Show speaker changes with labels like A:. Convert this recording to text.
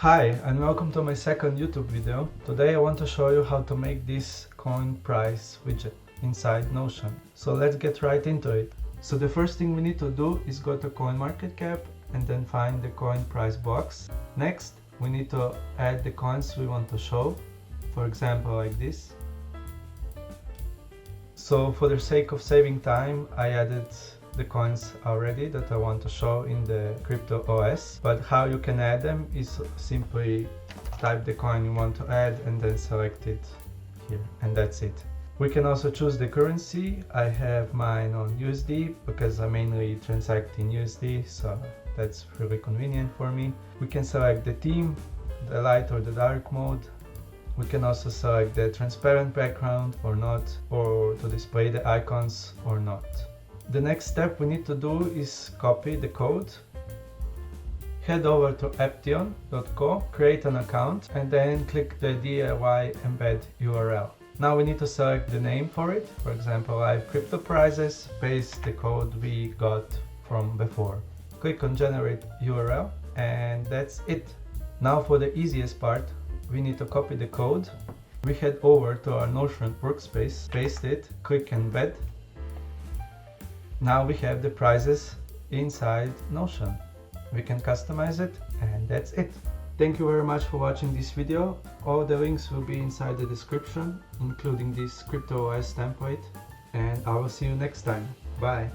A: Hi and welcome to my second YouTube video. Today I want to show you how to make this coin price widget inside Notion. So let's get right into it. So the first thing we need to do is go to Coinmarketcap and then find the coin price box. Next, we need to add the coins we want to show. For example, like this. So for the sake of saving time, I added the coins already that I want to show in the crypto OS, but how you can add them is simply type the coin you want to add and then select it here, and that's it. We can also choose the currency. I have mine on USD because I mainly transact in USD, so that's really convenient for me. We can select the theme, the light or the dark mode. We can also select the transparent background or not, or to display the icons or not. The next step we need to do is copy the code, head over to apption.co, create an account, and then click the DIY embed URL. Now we need to select the name for it. For example, live crypto prices, paste the code we got from before. Click on generate URL, and that's it. Now for the easiest part, we need to copy the code. We head over to our Notion workspace, paste it, click embed. Now we have the prices inside Notion. We can customize it, and that's it. Thank you very much for watching this video. All the links will be inside the description, including this crypto OS template, and I will see you next time. Bye.